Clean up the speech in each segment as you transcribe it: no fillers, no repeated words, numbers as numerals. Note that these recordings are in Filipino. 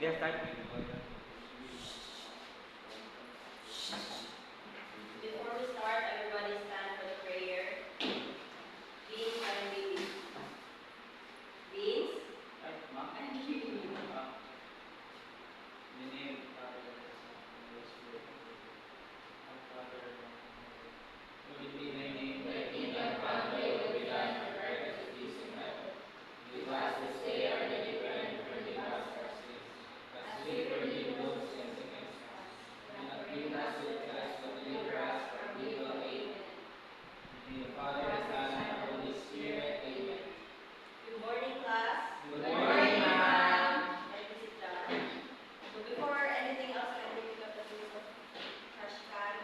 Yes, start. Before we start, everybody stand for the prayer. Beans and babies. Beans Ay, ma'am. and babies. In the name of the Father, and of the Son, and of the Holy Spirit. Our Father, hallowed be thy name. Thy kingdom come, thy will be done on earth as it is in heaven. Give us this day our daily bread, and forgive us our sins, as we forgive those who sin against us. And not bring us to the test, but deliver us from evil. Amen. In the name of the Father, and of the Son, and of the Holy Spirit. Amen. Good morning, class. Good morning, ma'am. Let me sit down. So before anything else, can we pick up the piece of trash can,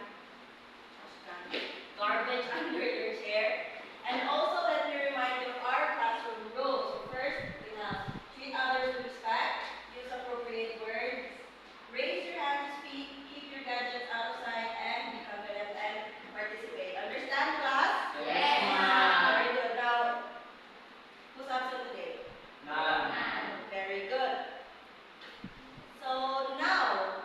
garbage under your chair? And also let me remind you of our classroom rules. First, we have treat others with respect, use appropriate words, raise your hand to speak, keep your gadgets out of sight, and be confident and participate. Understand, class? Yes, ma'am. Very good. Now, who's absent today? None. Very good. So now,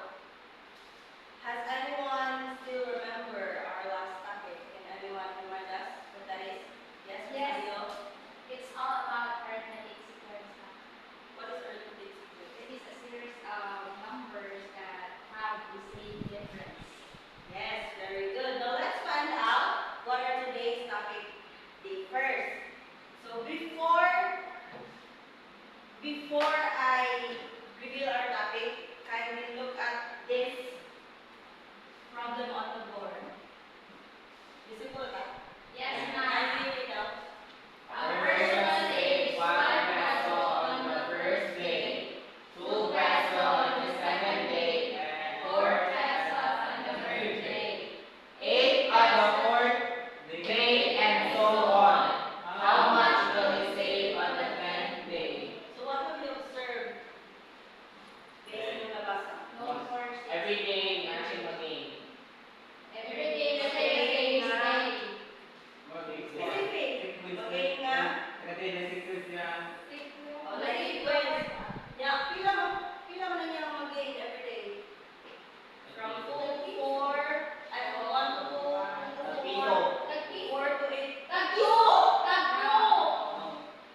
has anyone still remember our last topic? Can anyone remind us what that is? Yes, Yes. Mario? It's all about arithmetic sequence. What is arithmetic sequence? It is a series of numbers that have the same difference. Yes, very good. Now let's find out what are today's topic first. So before I reveal our topic, kindly look at this problem on the board. Visible ka? Yes, ma'am. Kindly read out. A person saves 1 peso on the first day, 2 peso on the second day, and 4 peso on the third day, 8 on the fourth day, and so on. How much will he save on the 10th day? So what have you observed based on nabasa? No force. Every day, matching again. Every day the same is day. Specific. Okay nga. Kasi na sequence niya. O, sequence. Yeah, pila mo na niya mag-gain every day? From 2 to 4, ay from 1 to 2 to 4, 4 to 8. Tatlo!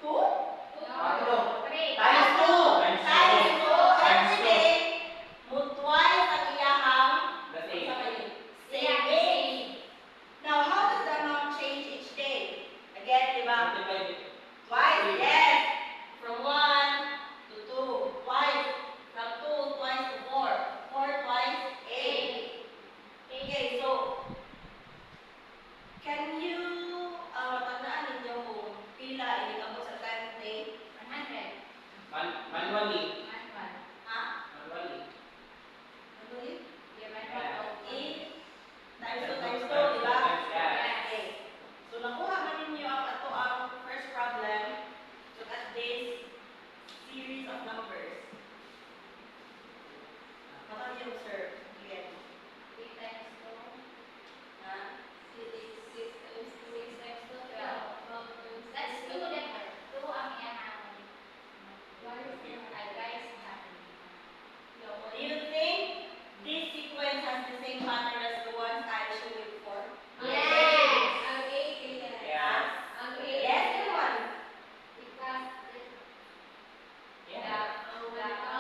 2? Patro. Three. Times 2! Times 2 every two. day. Mo twice ang iyahang The same. saving. Now, how does the amount change each day? Again, di ba? Multiply it. Twice, yes. From 1 to 2. Twice. From 2 twice to 4. 4 twice 8. Okay, so can you matandaan ninyo kung pila inigabot sa 10th day? 100. Manually. Manual. Ha? Manually. Ano yun? Yeah, manual. 8 times 2 times 2, di ba? Yes. Okay. So nakuha man ninyo ang first problem. Look at this series of numbers. What have you observed? Again. 3 times 2. Ha? 6 times 2, 12. That's 2 different. 2 ang iyahang. Guys, Do you think this sequence has the same pattern as the ones I showed you before? Yes. Yes. Yes, everyone. Because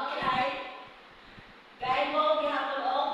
Okay. Guide mo, gihapon og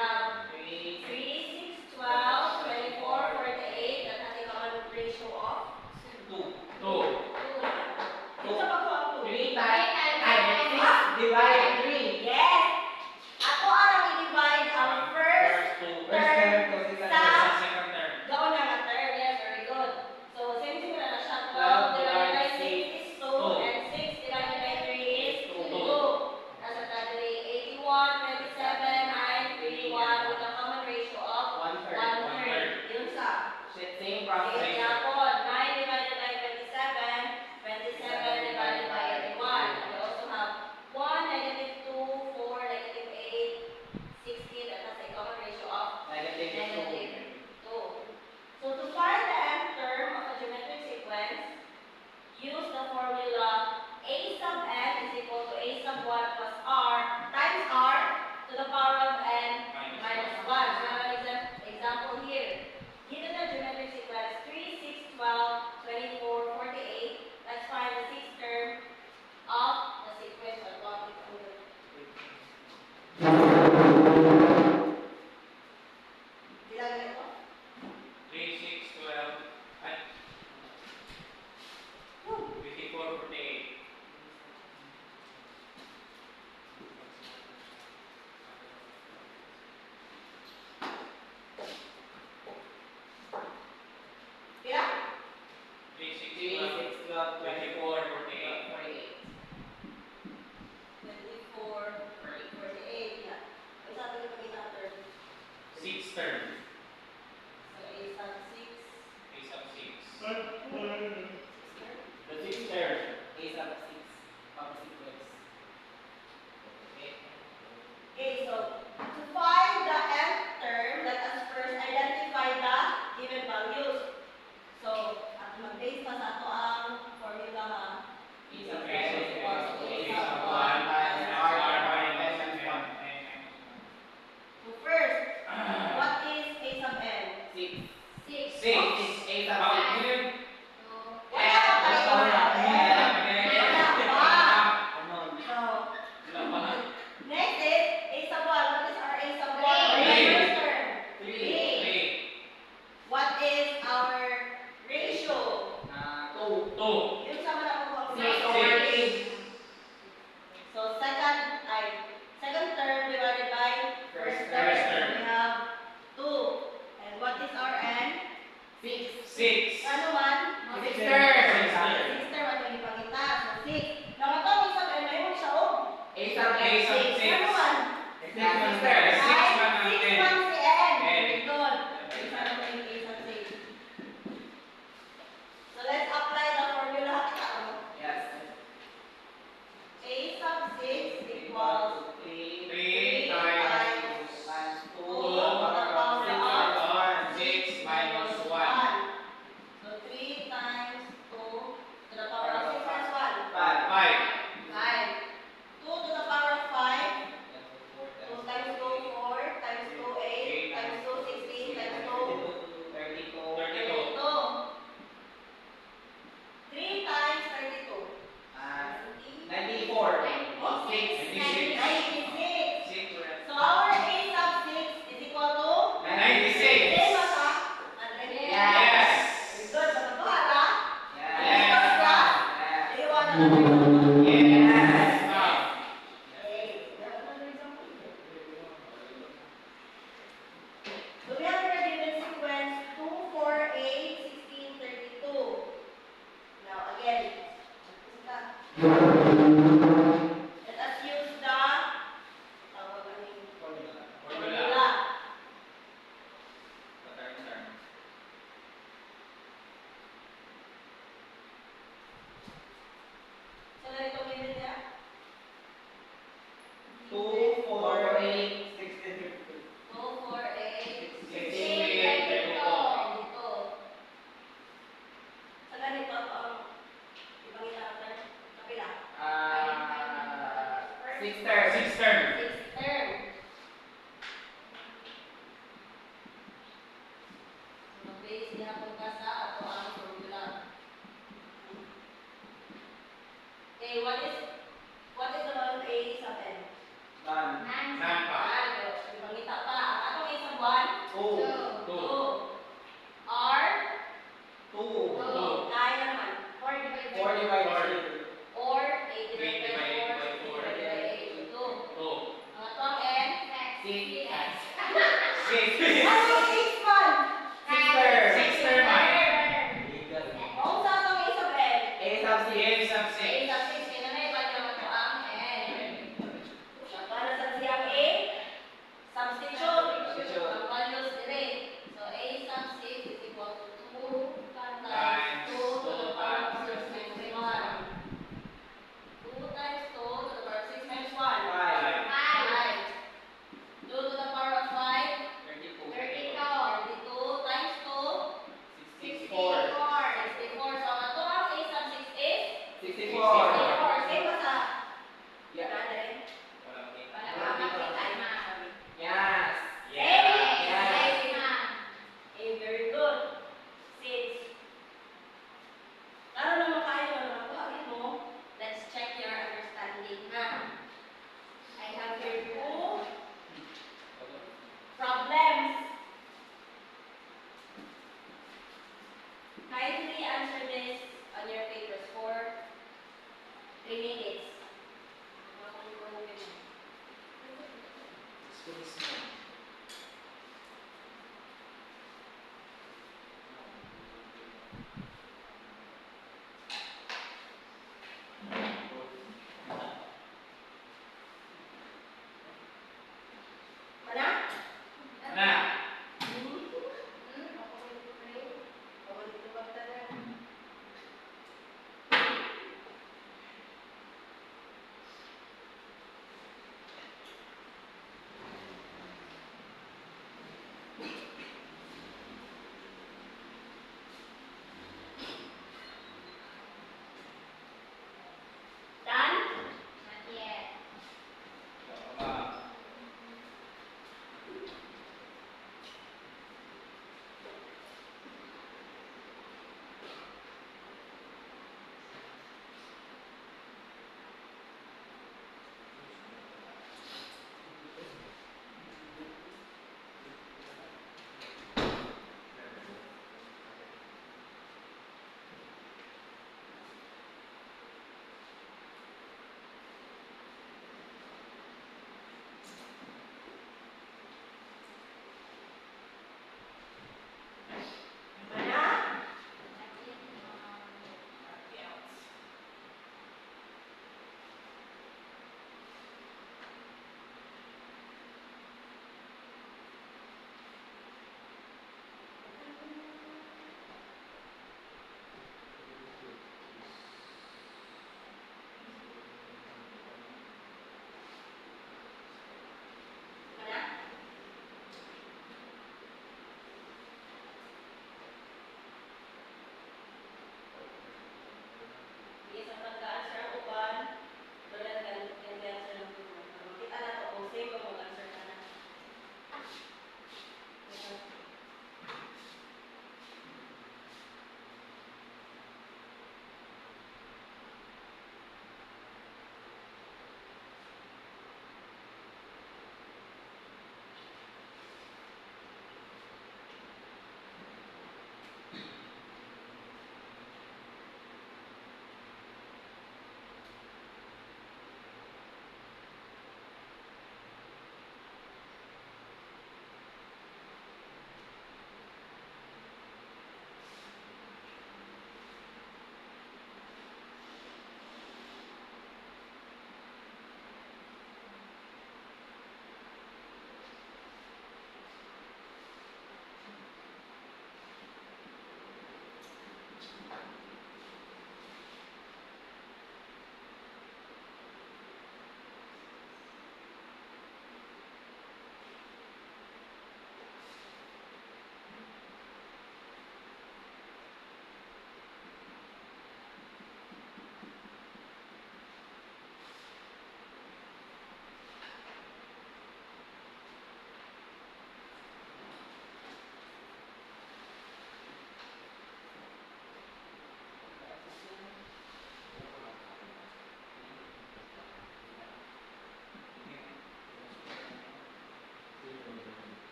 have 3, 3, 6, 12, 24, 48. That has a common ratio of 2. 2. 2. Yung sa pagkuha ko. 3 times, ay, 6 divided 3. Yes! Ako ang i-divide ang first Two. First term ko si sa Second term. gawin na nga term. Yes, very good. So, same thing na siya. 12 12 divided by 6 divided is 2, and 6 divided by 3 is 2. Nasa totally 81, 27, 9, 3, 1 with a common ratio of 1/3. 1/3. Yun sa Same process. example, 9 divided by 27, 27 divided by 81. We also have 1, -2, 4, -8, 16. That has a common ratio of Negative 2. So to find the nth term of a geometric sequence, use the formula a sub n is equal to a sub 1 plus r times r to the power of n minus 1. So I have an example here. Given the geometric sequence 3, 6, 12, 24, 48, let's find the sixth term of the sequence of 1. Ilan ito? 3, 6, 12. Ay. 24, 48. Ilan? 3, 6, 3, 6, 12, 24, 48. 24, 48. Yeah. Ay, sa atin yung pagkita ang term. 6 term. So, a sub 6. A sub 6. The 6th term, a sub 6 of the sequence. Okay. Okay, so to find the nth term, let us first identify the given values. So, at mag-base pa sa ato ang formula nga. A sub A sub is equal to A a sub sub 1 1 times r minus n. 1. So first, what is a sub n? 6. 6. 6. A sub Bakit 6. yun? Wala pa tayo. Wala pa. Unknown. So, Wala pa. next is a sub 1. What is our a sub 1? Three. First term. 3. 3. What is our ratio? 2. 2. Yung sa mga kuha ko. 6 over 8. So second term divided by first term. First term. We have 2. And what is our n? 6. 6. Ano man? Six Six term. term. 6 term at yung ipakita. So 6. Namatong isang n, may mo siya o. A sub A sub 6. 6. Ano man? Six term. Six Ay, man ang 6 n. man si n. N. Very good. Isa na po yung a sub 6. So let's apply the formula. Yes. A sub 6 equals 3 3 times times 2 to the power of 6 minus 1. 1. So 3 times 2 to the power of 6 minus 1. 5. 5. 5. 2 to the power of 5. 2 times 2, 4. Times 2, 8. Times 2, 16. Times 2, 32. 32. 32. 3 times 32. 94. 96. 96. 6. So our A sub 6 is equal to 96. same as a 100. Yes. Very good. Sa pagkuhan ha? Yes. Iwan na lang. Yes. Now, So we have the given sequence 2, 4, 8, 16, 32. Now again, let us use the formula. formula. So ganito given niya? 2, 4, 8, 2, 4, 8, 16, 32. ganito. Sa ganito ang ipangita natin. Kapila. 6 term. 6 term. 6 term. So mag-base niya po ka sa ato ang formula. Okay, what is the value of A sub n? Done. Nan pa. Ipangita pa. Ano yung 6 man? Sixter man. Kung sa itong Isabel. A sub A 6. sub A 6. sub 6, kaya na iba naman ito ang N. Para sa siyang A, substitute. Ang values dire. So A sub 6 is equal to 2 times 2 to the power of 6 times 1. 2 times 2 to the power of 6 times 1. 5. 5. 2 to the power of 5. 32. 35.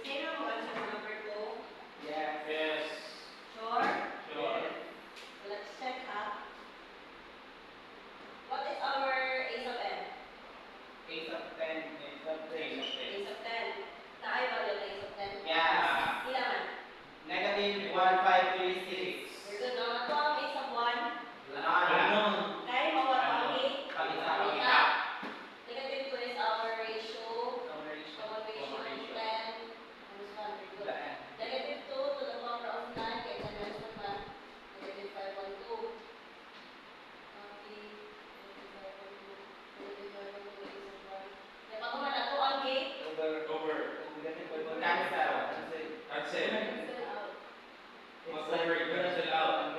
Sino mo answer sa number 2? Yes. Yes. Sure? Sure. Let's check ha. What is our ace of n? Ace of 10, ace of 3. Ace of 10. Naay ba yung ace of 10? Yeah. Ila man. Negative 1, 5, 3, 6. Very good. Now, nato ang ace of 1. Ano? Kaya mawat ang ace. Pag-isa. Pag-isa. Negative 2 is our ratio. Common ratio of 10. Minus 1. Very good. Negative 2 to the power of 9. Kaya 10 minus 1 man. Negative 5, 1, 2. Copy. Negative 5, 1, 2. Negative 5, 1, 2. Ace of 1. Kaya pag naman nato ang gate. Over. Cancel. Cancel. Cancel out. Mag-over. Cancel out.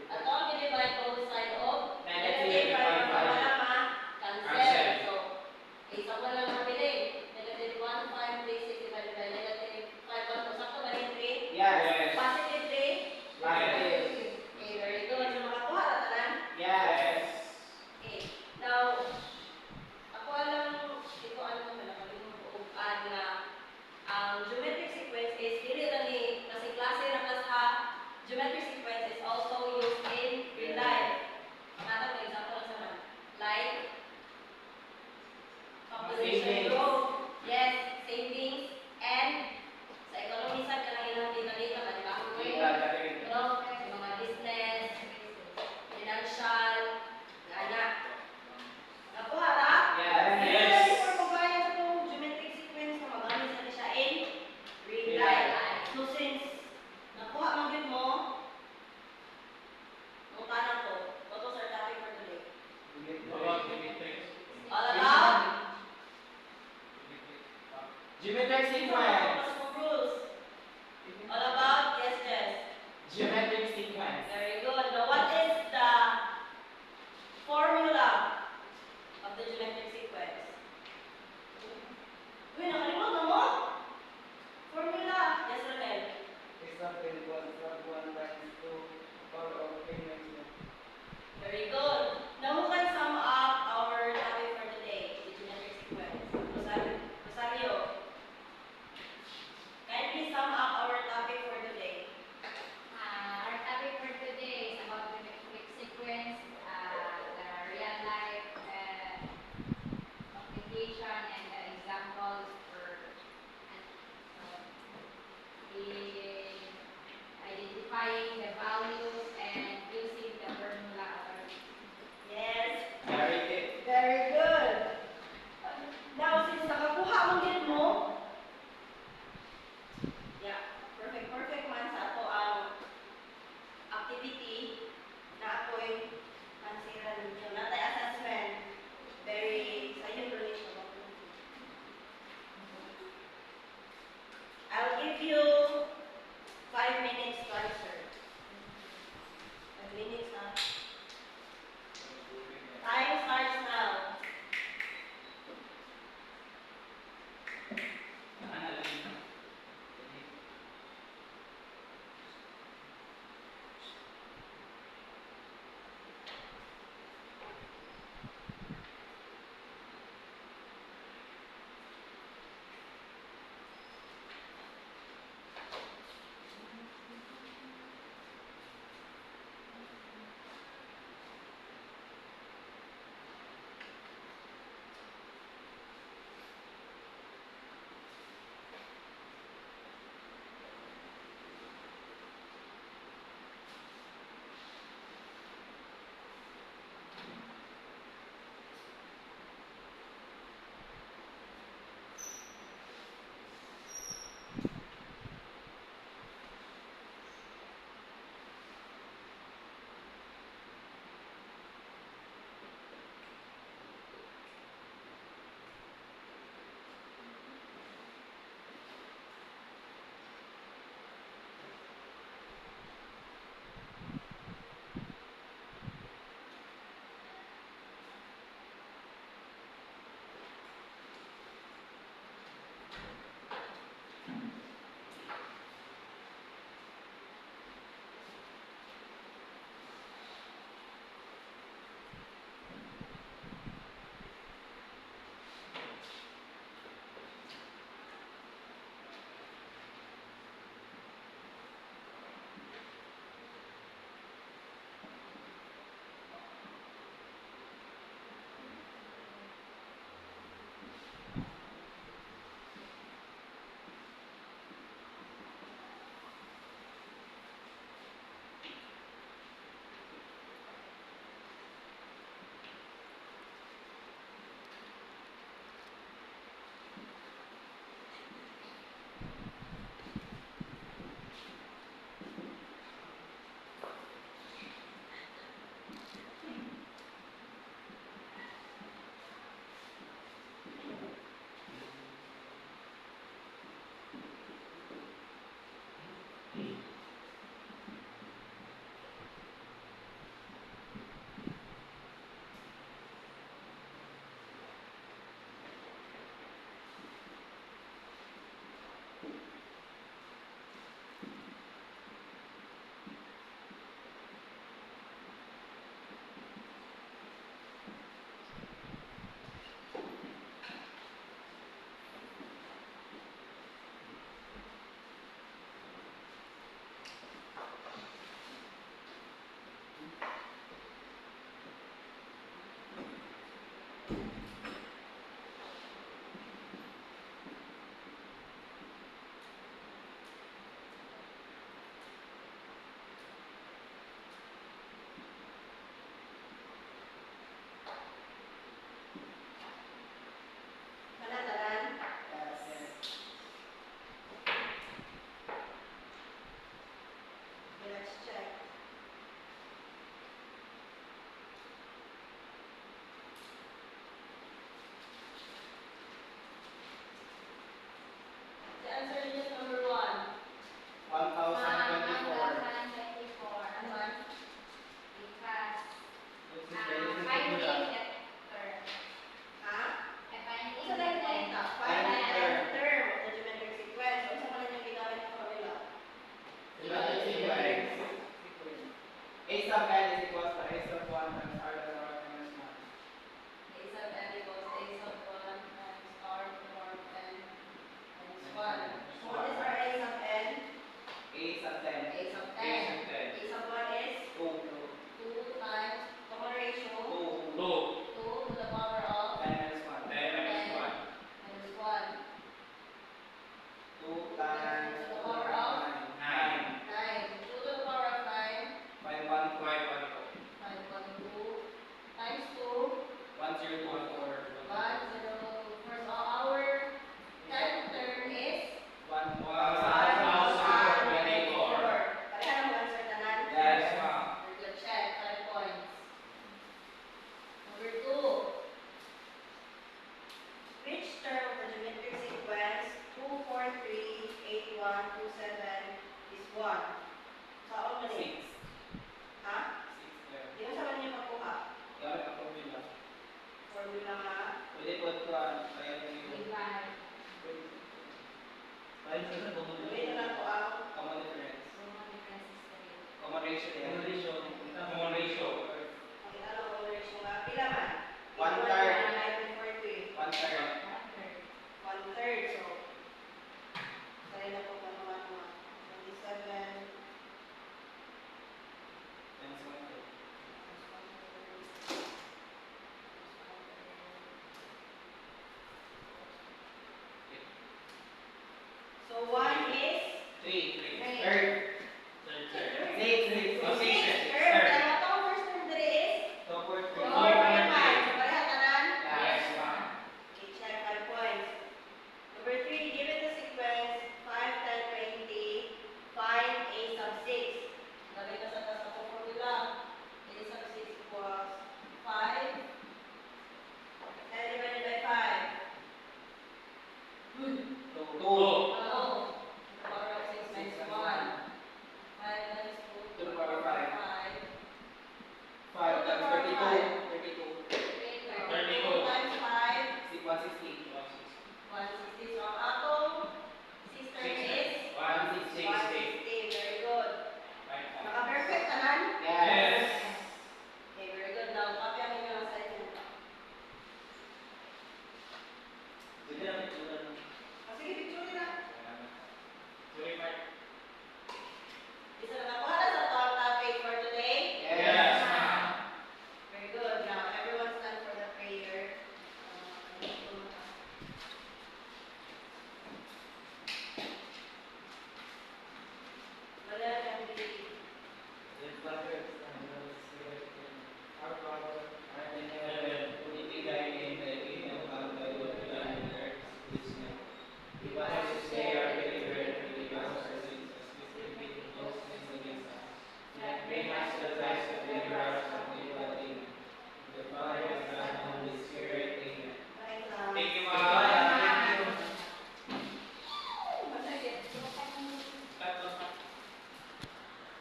Ato ang divide both side of Negative 5, wala ma. Cancel. Cancel. So, ace of 1 lang mabiling. Negative 1, 5, 3, 6 divided by negative 5, 1, 2. Sakto ba yung 3? Yes. Positive 3? Positive. Okay, very good. So, makakuha na tanan. Yes. Okay. Now, ako alam, ito alam ko na nakalimutan na ang geometric sequence is dili lang ni kasi klase na class ha. Geometric sequence is also used in real life. Nata for example sa man. Like composition Savings. row. Yes, savings and sa economy side kanang ilang data kanang pero sa mga business, financial, ana. Nakuha ra? Yes. Yes. For pagbayan sa itong geometric sequence na magamit sa siya in real life. So since nakuha man yun mo, ang tanong ko, what was our topic for today? About geometrics. All about? Geometric sequence. Rules. All about? Yes, yes. Geometric sequence. Very good. Now what is the formula of the geometric sequence? Uy, nakalimutan mo? Formula. Yes, Ronel. Very good. Now who can sum up our topic for today, the geometric sequence? Rosario. Can you please sum up our topic for today? Our topic for today is about geometric sequence, the real life application and the examples for identifying the values and using the formula. Yes. Very good. Very good. Now, since nakakuha mo din mo, yeah, perfect man sa ato ang activity na ako'y pansiran ninyo. Natay assessment, very, sa iyong relation. I'll give you 5 minutes to answer. 5 minutes, ha? Time starts now. It has Finding finding that term. Ha? Finding Unsa that tayo term. kita? Finding Find term of the geometric sequence. Unsa man yung ginamit ng formula? Geometric sequence. A sub n is equals to a sub 1 times r to the power minus 1. A sub n equals a sub 1 times r to the power of n minus 1. So what is our a sub n? A sub 10. A sub A 10. sub 10. A sub 1 is 2 times common ratio 2 2 to the power of 10 minus 1. 10 minus 1. minus 1. 2 times To the power of 9. 9. 2 to the power of 9. 5 1 5 1 512 times 2. 1 0 2 4. 1 0 2. First, our 10th term is 1 1,024. Pareha mo answer tanan? Yes, ma'am. Very good. Check. 5 points. Number 2. Which term of the geometric sequence 2 4 3 8 1 2 7 is 1? Saan man 6. eh? Ha? 6 there. Di mo sa man yung pagkuha? Gamit ang formula. Formula nga. Pwede po ito kaya yung Divide. Gawin na lang po ang common difference. Common difference is 3. Common ratio yan. Common ratio. ang ilang common ratio nga. Pila man? 1/3. 1/3. 1/3. 1/3. So, kaya na po ano 27 Times 1/3. So 1 is 3.